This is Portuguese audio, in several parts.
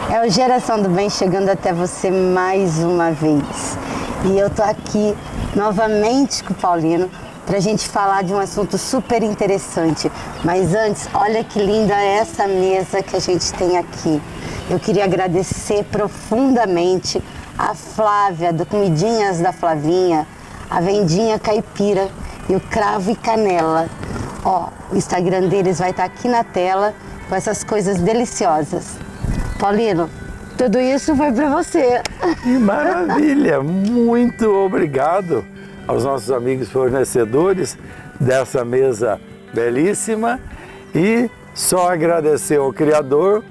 É o Geração do Bem chegando até você mais uma vez. E eu tô aqui novamente com o Paulino pra gente falar de um assunto super interessante. Mas antes, olha que linda essa mesa que a gente tem aqui. Eu queria agradecer profundamente a Flávia, do Comidinhas da Flavinha, a Vendinha Caipira e o Cravo e Canela. Ó, o Instagram deles vai estar aqui na tela com essas coisas deliciosas. Paulino, tudo isso foi para você. Que maravilha! Muito obrigado aos nossos amigos fornecedores dessa mesa belíssima e só agradecer ao Criador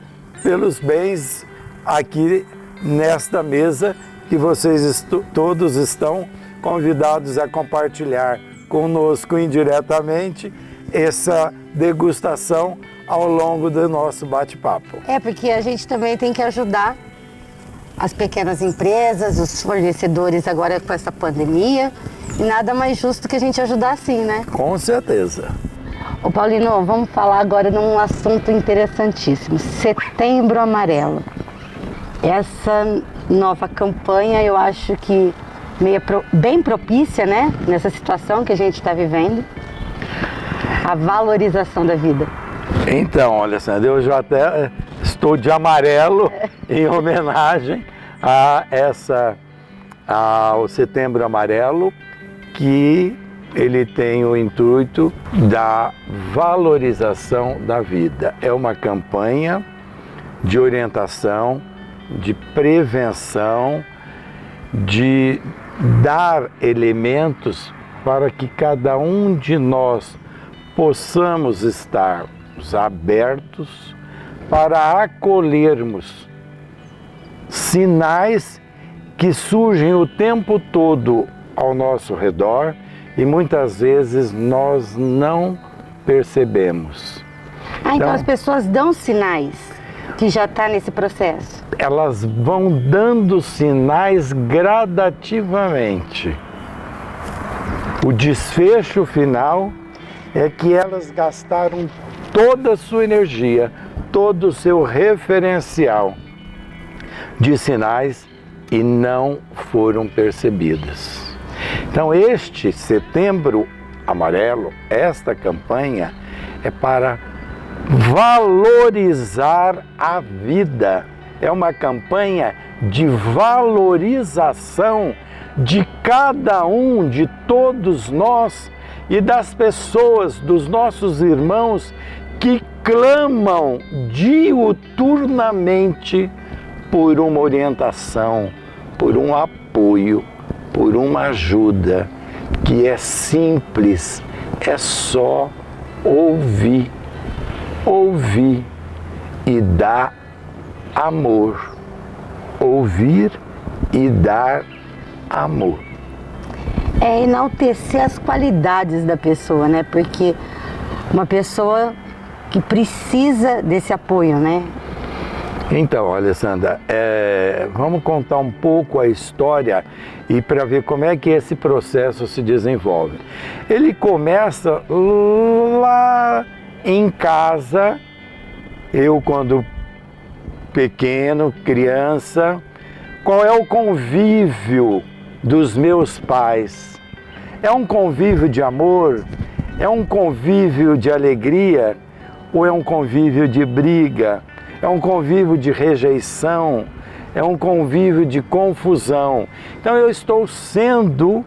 pelos bens aqui nesta mesa que vocês todos estão convidados a compartilhar conosco indiretamente essa degustação ao longo do nosso bate-papo. É, porque a gente também tem que ajudar as pequenas empresas, os fornecedores agora com essa pandemia, e nada mais justo que a gente ajudar assim, né? Com certeza. Ô Paulino, vamos falar agora de um assunto interessantíssimo, Setembro Amarelo. Essa nova campanha eu acho que bem propícia, né? Nessa situação que a gente está vivendo, a valorização da vida. Então, olha, Sandra, eu já até estou de amarelo em homenagem ao Setembro Amarelo, que ele tem o intuito da valorização da vida. É uma campanha de orientação, de prevenção, de dar elementos para que cada um de nós possamos estar abertos para acolhermos sinais que surgem o tempo todo ao nosso redor e muitas vezes nós não percebemos. Então as pessoas dão sinais que já está nesse processo? Elas vão dando sinais gradativamente. O desfecho final é que elas gastaram toda a sua energia, todo o seu referencial de sinais e não foram percebidas. Então este Setembro Amarelo, esta campanha é para valorizar a vida. É uma campanha de valorização de cada um, de todos nós e das pessoas, dos nossos irmãos que clamam diuturnamente por uma orientação, por um apoio, por uma ajuda que é simples, é só ouvir e dar amor, ouvir e dar amor. É enaltecer as qualidades da pessoa, né? Porque uma pessoa que precisa desse apoio, né? Então, Alessandra, vamos contar um pouco a história e para ver como é que esse processo se desenvolve. Ele começa lá em casa, eu quando pequeno, criança, qual é o convívio dos meus pais? É um convívio de amor? É um convívio de alegria? Ou é um convívio de briga? É um convívio de rejeição? É um convívio de confusão? Então eu estou sendo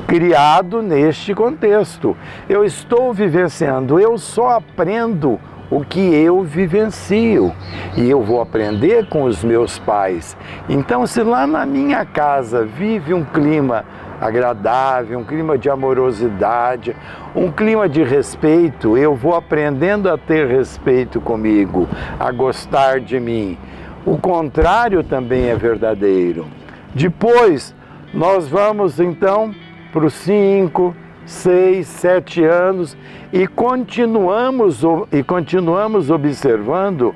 criado neste contexto. Eu estou vivenciando, eu só aprendo o que eu vivencio e eu vou aprender com os meus pais. Então, se lá na minha casa vive um clima agradável, um clima de amorosidade, um clima de respeito. Eu vou aprendendo a ter respeito comigo, a gostar de mim. O contrário também é verdadeiro. Depois, nós vamos então para os 5, 6, 7 anos e continuamos observando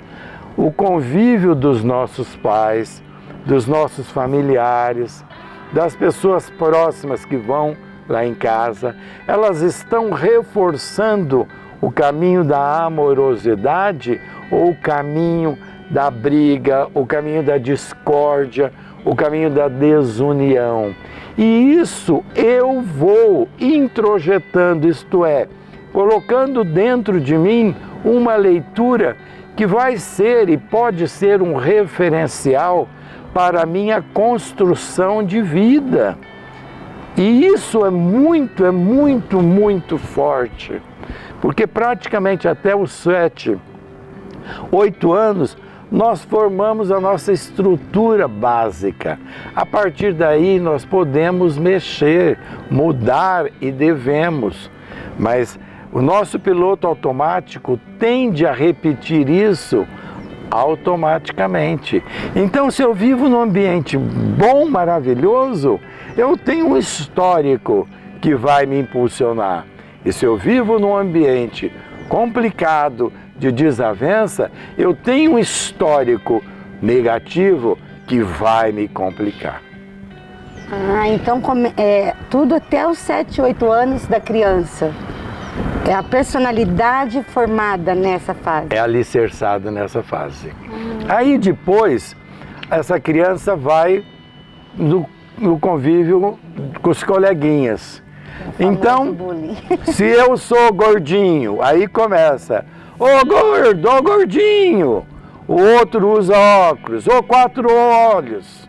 o convívio dos nossos pais, dos nossos familiares, das pessoas próximas que vão lá em casa. Elas estão reforçando o caminho da amorosidade ou o caminho da briga, o caminho da discórdia, o caminho da desunião. E isso eu vou introjetando, isto é, colocando dentro de mim uma leitura que vai ser e pode ser um referencial para a minha construção de vida. E isso é muito forte, porque praticamente até os 7, 8 anos, nós formamos a nossa estrutura básica. A partir daí, nós podemos mexer, mudar e devemos. Mas o nosso piloto automático tende a repetir isso automaticamente. Então, se eu vivo num ambiente bom, maravilhoso, eu tenho um histórico que vai me impulsionar. E se eu vivo num ambiente complicado, de desavença, eu tenho um histórico negativo que vai me complicar. Então tudo até os 7, 8 anos da criança. É a personalidade formada nessa fase. É alicerçada nessa fase. Aí depois, essa criança vai no convívio com os coleguinhas. Então, se eu sou gordinho, aí começa: ô gordo, ô gordinho. O outro usa óculos, ô 4 olhos.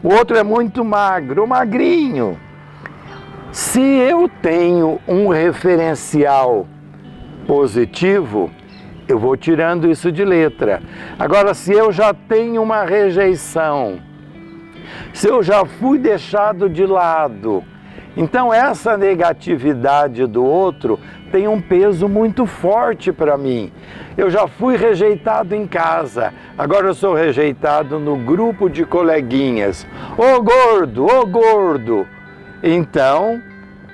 O outro é muito magro, ô magrinho. Se eu tenho um referencial positivo, eu vou tirando isso de letra. Agora, se eu já tenho uma rejeição, se eu já fui deixado de lado, então essa negatividade do outro tem um peso muito forte para mim. Eu já fui rejeitado em casa, agora eu sou rejeitado no grupo de coleguinhas. Ô gordo, ô gordo! Então,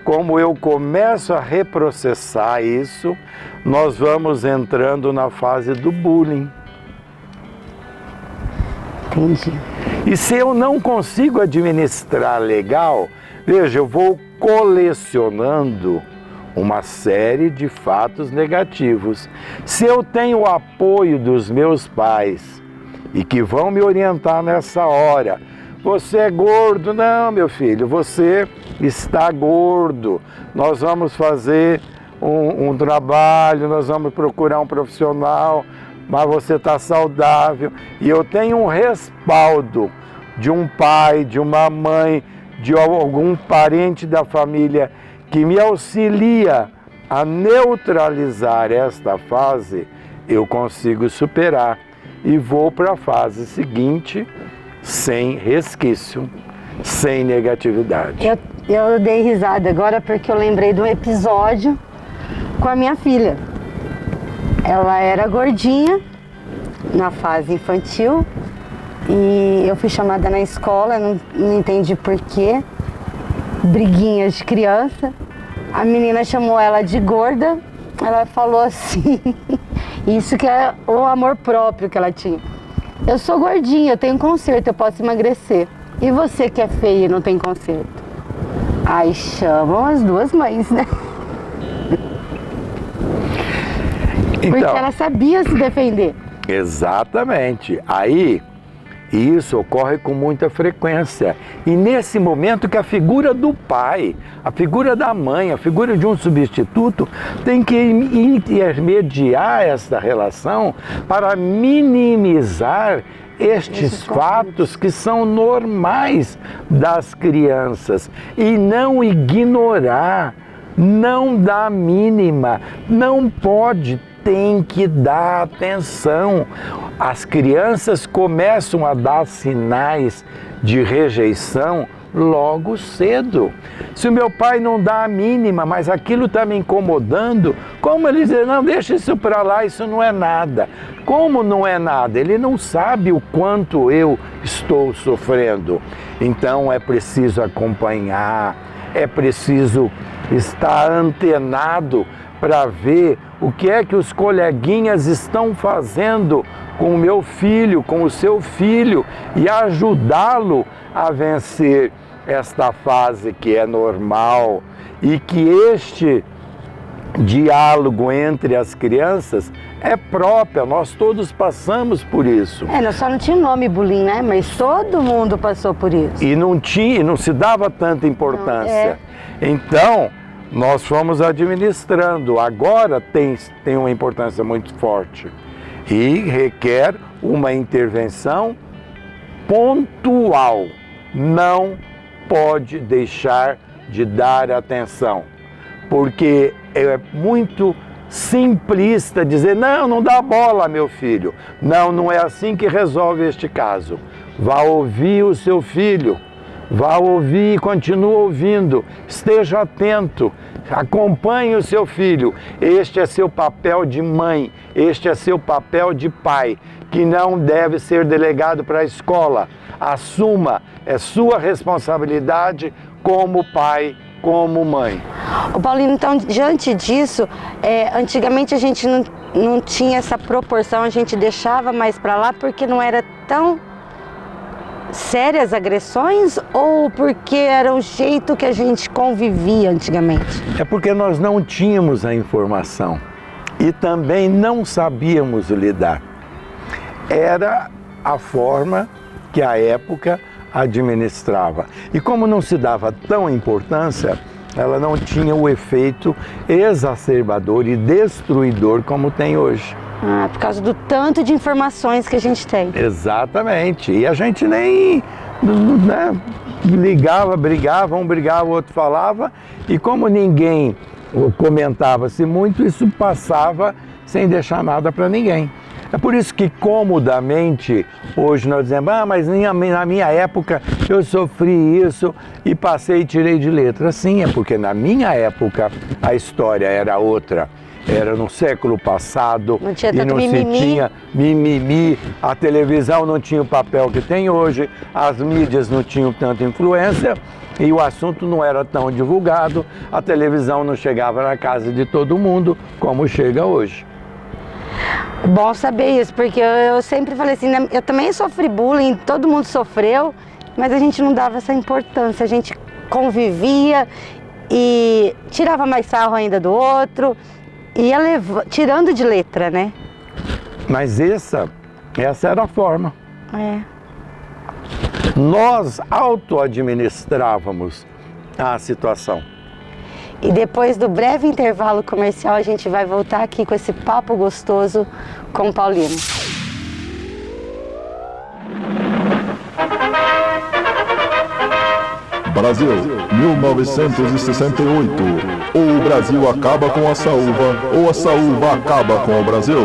como eu começo a reprocessar isso, nós vamos entrando na fase do bullying. Entendi. E se eu não consigo administrar legal, veja, eu vou colecionando uma série de fatos negativos. Se eu tenho o apoio dos meus pais e que vão me orientar nessa hora: você é gordo? Não, meu filho, você está gordo. Nós vamos fazer um trabalho, nós vamos procurar um profissional, mas você está saudável. E eu tenho um respaldo de um pai, de uma mãe, de algum parente da família que me auxilia a neutralizar esta fase, eu consigo superar e vou para a fase seguinte sem resquício, sem negatividade. Eu dei risada agora porque eu lembrei de um episódio com a minha filha. Ela era gordinha na fase infantil e eu fui chamada na escola, não entendi porquê, briguinhas de criança. A menina chamou ela de gorda, ela falou assim, isso que é o amor próprio que ela tinha. Eu sou gordinha, eu tenho conserto, eu posso emagrecer. E você que é feia e não tem conserto? Aí chamam as duas mães, né? Então, porque ela sabia se defender. Exatamente. Aí, isso ocorre com muita frequência. E nesse momento que a figura do pai, a figura da mãe, a figura de um substituto tem que intermediar essa relação para minimizar estes fatos que são normais das crianças e não ignorar, não dar mínima, não pode, tem que dar atenção. As crianças começam a dar sinais de rejeição logo cedo. Se o meu pai não dá a mínima, mas aquilo está me incomodando, como ele diz, não, deixa isso para lá, isso não é nada. Como não é nada? Ele não sabe o quanto eu estou sofrendo. Então é preciso acompanhar, é preciso estar antenado para ver o que é que os coleguinhas estão fazendo com o meu filho, com o seu filho, e ajudá-lo a vencer esta fase que é normal, e que este diálogo entre as crianças é próprio, nós todos passamos por isso. Nós só não tinha o nome bullying, né? Mas todo mundo passou por isso. E não se dava tanta importância. Então, nós fomos administrando. Agora tem uma importância muito forte e requer uma intervenção pontual. Não pode deixar de dar atenção, porque é muito simplista dizer, não dá bola, meu filho. Não é assim que resolve este caso. Vá ouvir o seu filho, vá ouvir e continue ouvindo, esteja atento, acompanhe o seu filho. Este é seu papel de mãe, este é seu papel de pai, que não deve ser delegado para a escola. Assuma, é sua responsabilidade como pai, como mãe. Ô Paulino, então, diante disso, antigamente a gente não tinha essa proporção, a gente deixava mais para lá porque não era tão sérias agressões, ou porque era o jeito que a gente convivia antigamente? É porque nós não tínhamos a informação e também não sabíamos lidar. Era a forma que a época administrava. E como não se dava tão importância, ela não tinha o efeito exacerbador e destruidor como tem hoje. Por causa do tanto de informações que a gente tem. Exatamente. E a gente nem ligava, brigava, um brigava, o outro falava. E como ninguém comentava-se muito, isso passava sem deixar nada para ninguém. É por isso que comodamente hoje nós dizemos, mas na minha época eu sofri isso e passei e tirei de letra. Sim, é porque na minha época a história era outra. Era no século passado, não tinha e tanto não mimimi. se tinha mimimi, a televisão não tinha o papel que tem hoje, as mídias não tinham tanta influência e o assunto não era tão divulgado, a televisão não chegava na casa de todo mundo como chega hoje. Bom saber isso, porque eu sempre falei assim, eu também sofri bullying, todo mundo sofreu, mas a gente não dava essa importância, a gente convivia e tirava mais sarro ainda do outro, ia tirando de letra, né? Mas essa era a forma. Nós auto-administrávamos a situação. E depois do breve intervalo comercial, a gente vai voltar aqui com esse papo gostoso com o Paulino. Brasil, 1968. Ou o Brasil acaba com a saúva, ou a saúva acaba com o Brasil.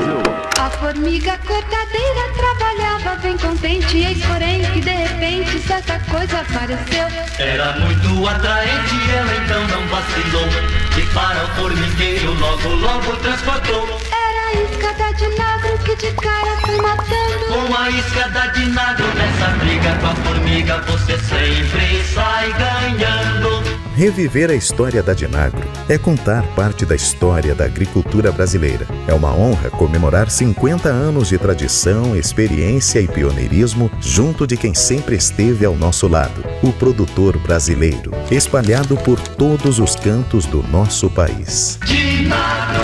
A formiga cortadeira trabalhava bem contente, eis porém que de repente certa coisa apareceu. Era muito atraente, ela então não vacilou, e para o formigueiro logo transportou. Era a isca da Dinagro que de cara foi matando. Com a isca da Dinagro nessa briga com a formiga você sempre sai ganhando. Reviver a história da Dinagro é contar parte da história da agricultura brasileira. É uma honra comemorar 50 anos de tradição, experiência e pioneirismo junto de quem sempre esteve ao nosso lado, o produtor brasileiro, espalhado por todos os cantos do nosso país. Dinagro.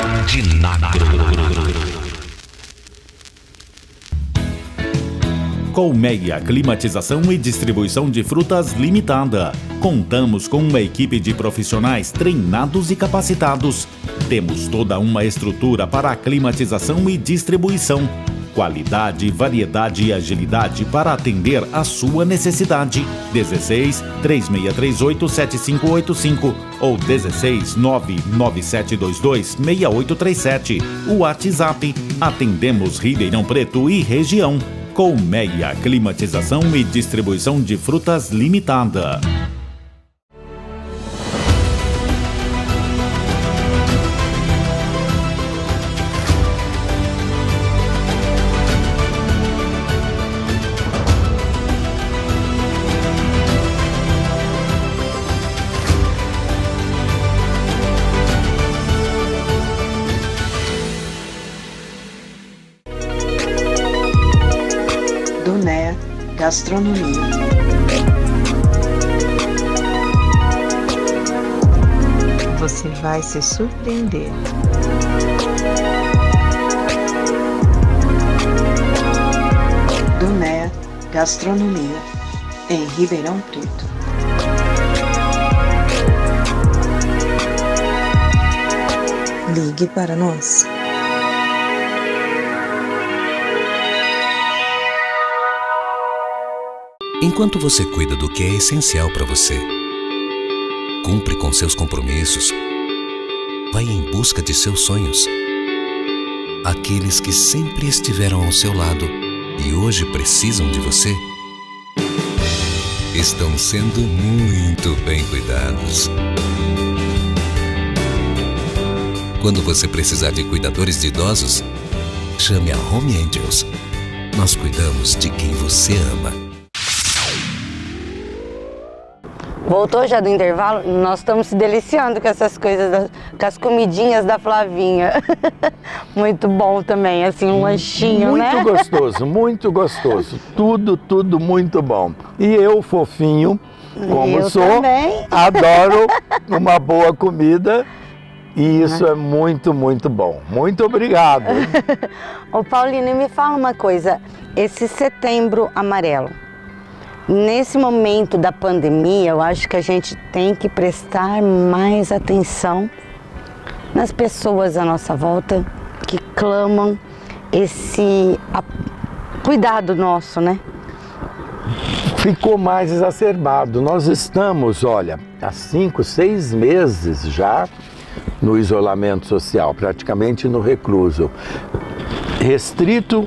Colmeia Climatização e Distribuição de Frutas Limitada. Contamos com uma equipe de profissionais treinados e capacitados. Temos toda uma estrutura para a climatização e distribuição. Qualidade, variedade e agilidade para atender a sua necessidade. 16 3638 7585 ou 16 99722 6837. O WhatsApp. Atendemos Ribeirão Preto e região. Colmeia Climatização e Distribuição de Frutas Limitada. Gastronomia. Você vai se surpreender. Dunea Gastronomia, em Ribeirão Preto. Ligue para nós. Enquanto você cuida do que é essencial para você, cumpre com seus compromissos, vai em busca de seus sonhos, aqueles que sempre estiveram ao seu lado e hoje precisam de você, estão sendo muito bem cuidados. Quando você precisar de cuidadores de idosos, chame a Home Angels. Nós cuidamos de quem você ama. Voltou já do intervalo? Nós estamos se deliciando com essas coisas, com as comidinhas da Flavinha. Muito bom também, assim, um lanchinho, muito, né? Muito gostoso, muito gostoso. Tudo muito bom. E eu, fofinho, como eu sou, também. adoro uma boa comida. E isso é muito, muito bom. Muito obrigado. Ô Paulino, me fala uma coisa. Esse Setembro Amarelo, nesse momento da pandemia, eu acho que a gente tem que prestar mais atenção nas pessoas à nossa volta que clamam esse cuidado nosso, né? Ficou mais exacerbado. Nós estamos, olha, há 5, 6 meses já no isolamento social, praticamente no recluso. Restrito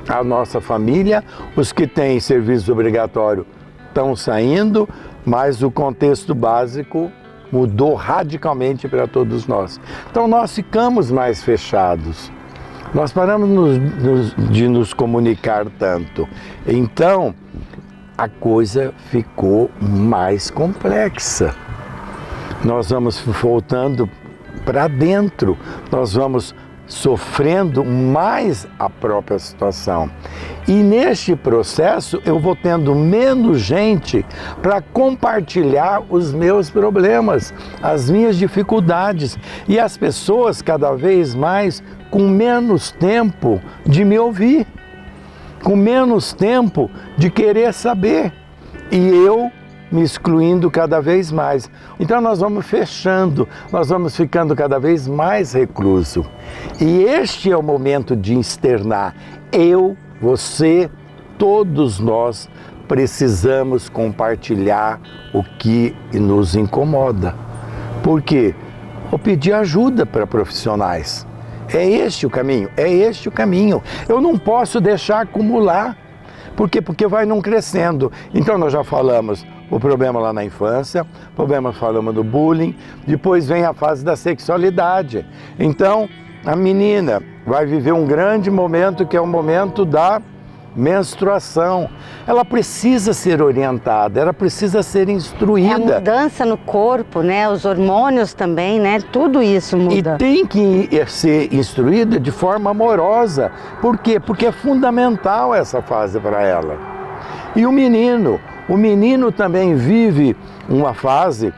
à nossa família, os que têm serviço obrigatório estão saindo, mas o contexto básico mudou radicalmente para todos nós. Então nós ficamos mais fechados, nós paramos de nos comunicar tanto. Então a coisa ficou mais complexa. Nós vamos voltando para dentro, nós vamos sofrendo mais a própria situação. E neste processo eu vou tendo menos gente para compartilhar os meus problemas, as minhas dificuldades, e as pessoas cada vez mais com menos tempo de me ouvir, com menos tempo de querer saber, e eu me excluindo cada vez mais. Então nós vamos fechando, nós vamos ficando cada vez mais recluso. E este é o momento de externar. Eu, você, todos nós precisamos compartilhar o que nos incomoda. Por quê? Ou pedir ajuda para profissionais. É este o caminho, é este o caminho. Eu não posso deixar acumular. Por quê? Porque vai não crescendo. Então nós já falamos o problema lá na infância, falamos do bullying, depois vem a fase da sexualidade. Então a menina vai viver um grande momento, que é o momento da menstruação. Ela precisa ser orientada, ela precisa ser instruída. É a mudança no corpo, né? Os hormônios também, né? Tudo isso muda. E tem que ser instruída de forma amorosa. Por quê? Porque é fundamental essa fase para ela. E o menino também vive uma fase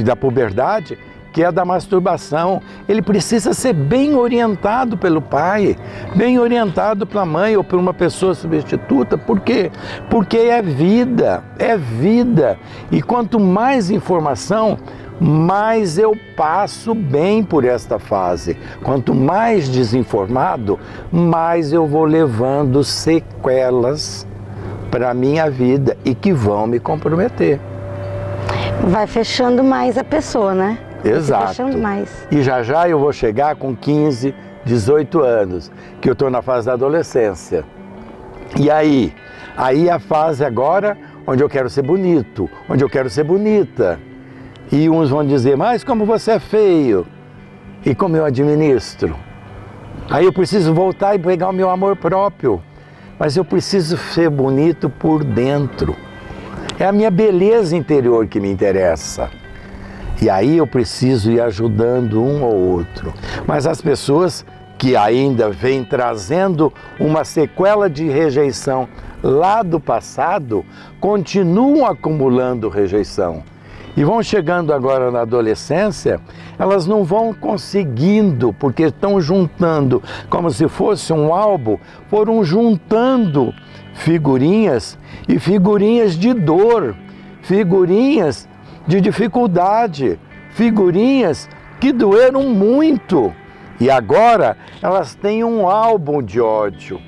da puberdade, que é da masturbação. Ele precisa ser bem orientado pelo pai, bem orientado pela mãe ou por uma pessoa substituta. Por quê? Porque é vida. E quanto mais informação, mais eu passo bem por esta fase. Quanto mais desinformado, mais eu vou levando sequelas para a minha vida e que vão me comprometer. Vai fechando mais a pessoa, né? Exato. E já eu vou chegar com 15, 18 anos, que eu estou na fase da adolescência. E aí a fase agora onde eu quero ser bonito, onde eu quero ser bonita. E uns vão dizer, mas como você é feio, e como eu administro? Aí eu preciso voltar e pegar o meu amor próprio, mas eu preciso ser bonito por dentro. É a minha beleza interior que me interessa. E aí eu preciso ir ajudando um ou outro. Mas as pessoas que ainda vem trazendo uma sequela de rejeição lá do passado, continuam acumulando rejeição. E vão chegando agora na adolescência, elas não vão conseguindo, porque estão juntando, como se fosse um álbum, foram juntando figurinhas e figurinhas de dor, figurinhas de dificuldade, figurinhas que doeram muito. E agora elas têm um álbum de ódio,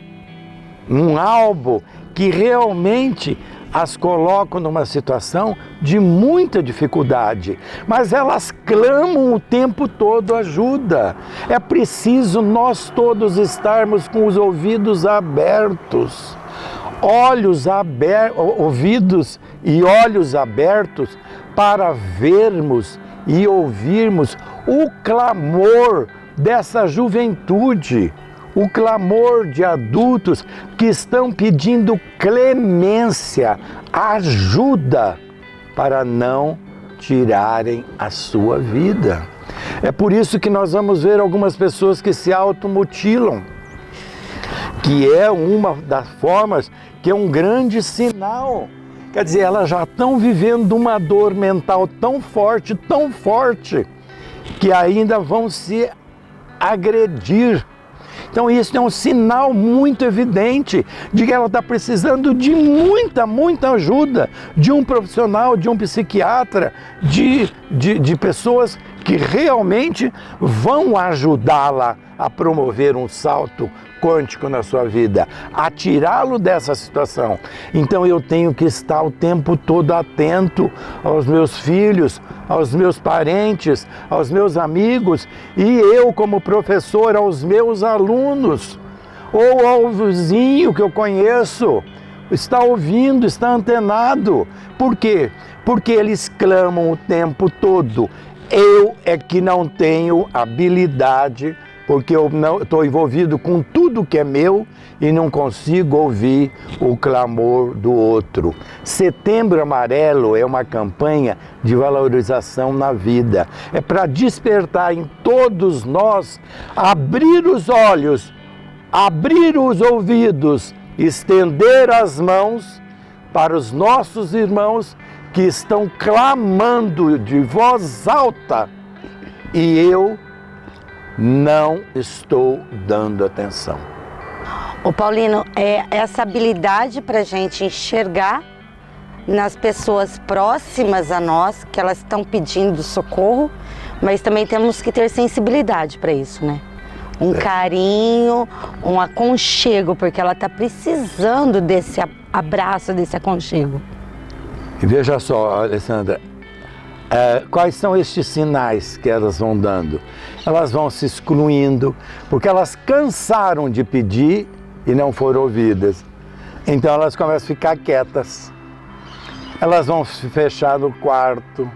um álbum que realmente as colocam numa situação de muita dificuldade, mas elas clamam o tempo todo ajuda. É preciso nós todos estarmos com os ouvidos abertos, ouvidos e olhos abertos para vermos e ouvirmos o clamor dessa juventude, o clamor de adultos que estão pedindo clemência, ajuda para não tirarem a sua vida. É por isso que nós vamos ver algumas pessoas que se automutilam, que é uma das formas, que é um grande sinal. Quer dizer, elas já estão vivendo uma dor mental tão forte, que ainda vão se agredir. Então isso é um sinal muito evidente de que ela está precisando de muita ajuda, de um profissional, de um psiquiatra, de pessoas que realmente vão ajudá-la a promover um salto quântico na sua vida, a tirá-lo dessa situação. Então eu tenho que estar o tempo todo atento aos meus filhos, aos meus parentes, aos meus amigos, e eu como professor aos meus alunos, ou ao vizinho que eu conheço, está ouvindo, está antenado. Por quê? Porque eles clamam o tempo todo. Eu é que não tenho habilidade, porque eu não estou envolvido com tudo que é meu e não consigo ouvir o clamor do outro. Setembro Amarelo é uma campanha de valorização na vida. É para despertar em todos nós, abrir os olhos, abrir os ouvidos, estender as mãos para os nossos irmãos que estão clamando de voz alta e eu não estou dando atenção. Ô Paulino, é essa habilidade para a gente enxergar nas pessoas próximas a nós, que elas estão pedindo socorro, mas também temos que ter sensibilidade para isso, né? Um carinho, um aconchego, porque ela está precisando desse abraço, desse aconchego. E veja só, Alessandra, quais são estes sinais que elas vão dando? Elas vão se excluindo, porque elas cansaram de pedir e não foram ouvidas. Então elas começam a ficar quietas. Elas vão se fechar no quarto.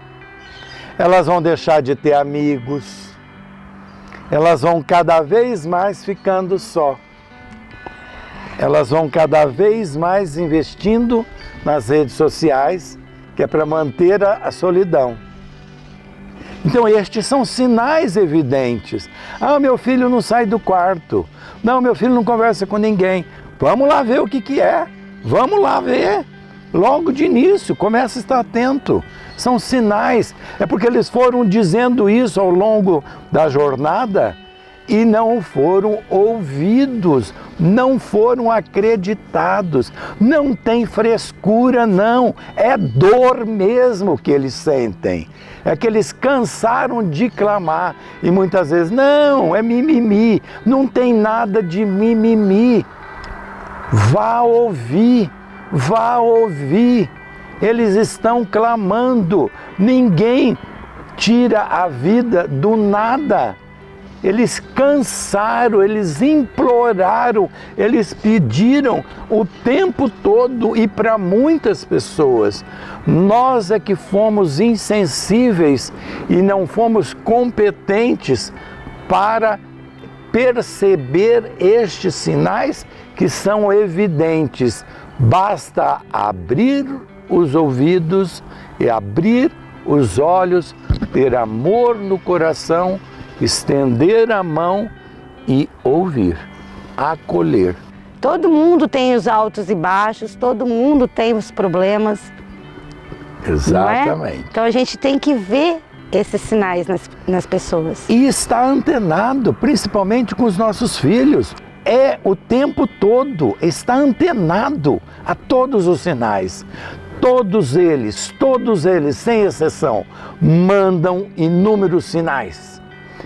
Elas vão deixar de ter amigos. Elas vão cada vez mais ficando só. Elas vão cada vez mais investindo nas redes sociais, que é para manter a solidão. Então estes são sinais evidentes. Ah, meu filho não sai do quarto. Não, meu filho não conversa com ninguém. Vamos lá ver o que é. Vamos lá ver. Logo de início, começa a estar atento. São sinais. É porque eles foram dizendo isso ao longo da jornada e não foram ouvidos, não foram acreditados. Não tem frescura, não. É dor mesmo que eles sentem. É que eles cansaram de clamar e muitas vezes, não, é mimimi, não tem nada de mimimi. Vá ouvir, vá ouvir. Eles estão clamando. Ninguém tira a vida do nada. Eles cansaram, eles imploraram, eles pediram o tempo todo e para muitas pessoas. Nós é que fomos insensíveis e não fomos competentes para perceber estes sinais que são evidentes. Basta abrir os ouvidos e abrir os olhos, ter amor no coração, estender a mão e ouvir, acolher. Todo mundo tem os altos e baixos, todo mundo tem os problemas. Exatamente. Não é? Então a gente tem que ver esses sinais nas pessoas. E estar antenado, principalmente com os nossos filhos. É o tempo todo, está antenado a todos os sinais. Todos eles, sem exceção, mandam inúmeros sinais.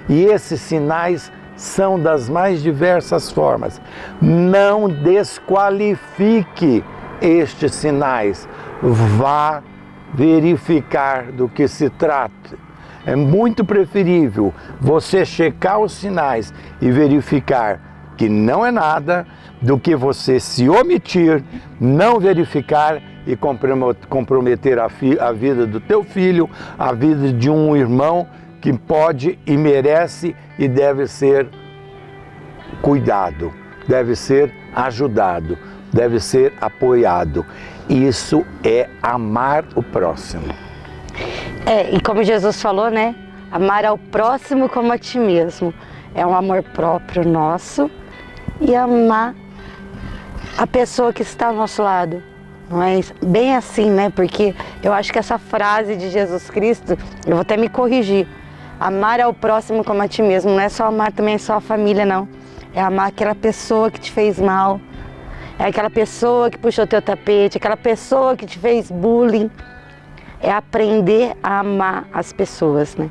E esses sinais são das mais diversas formas. Não desqualifique estes sinais. Vá verificar do que se trata. É muito preferível você checar os sinais e verificar que não é nada, do que você se omitir, não verificar e comprometer a vida do teu filho, a vida de um irmão que pode e merece e deve ser cuidado, deve ser ajudado, deve ser apoiado. Isso é amar o próximo. E como Jesus falou, né? Amar ao próximo como a ti mesmo. É um amor próprio nosso e amar a pessoa que está ao nosso lado. Não é bem assim, né? Porque eu acho que essa frase de Jesus Cristo, eu vou até me corrigir. Amar ao próximo como a ti mesmo. Não é só amar também só a família, não. É amar aquela pessoa que te fez mal. É aquela pessoa que puxou teu tapete, aquela pessoa que te fez bullying. É aprender a amar as pessoas, né?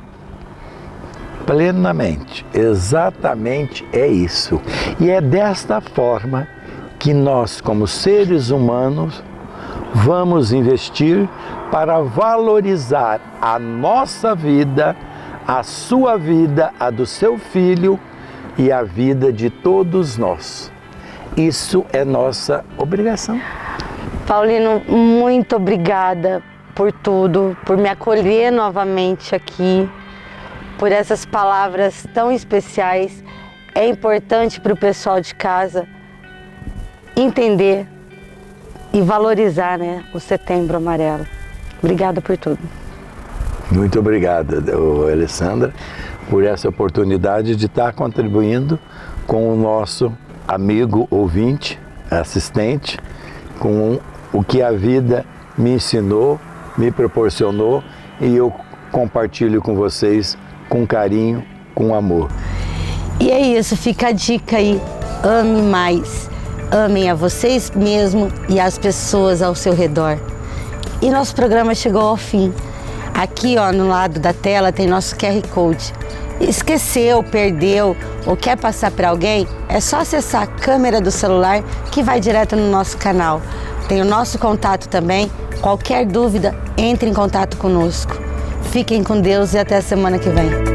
Plenamente, exatamente é isso. E é desta forma que nós, como seres humanos, vamos investir para valorizar a nossa vida, a sua vida, a do seu filho e a vida de todos nós. Isso é nossa obrigação. Paulino, muito obrigada por tudo, por me acolher novamente aqui, por essas palavras tão especiais. É importante para o pessoal de casa entender e valorizar, né, o Setembro Amarelo. Obrigada por tudo. Muito obrigada, Alessandra, por essa oportunidade de estar contribuindo com o nosso amigo ouvinte, assistente, com o que a vida me ensinou, me proporcionou e eu compartilho com vocês com carinho, com amor. E é isso, fica a dica aí, ame mais. Amem a vocês mesmo e as pessoas ao seu redor. E nosso programa chegou ao fim. Aqui, ó, no lado da tela tem nosso QR Code. Esqueceu, perdeu ou quer passar para alguém? É só acessar a câmera do celular que vai direto no nosso canal. Tem o nosso contato também. Qualquer dúvida, entre em contato conosco. Fiquem com Deus e até a semana que vem.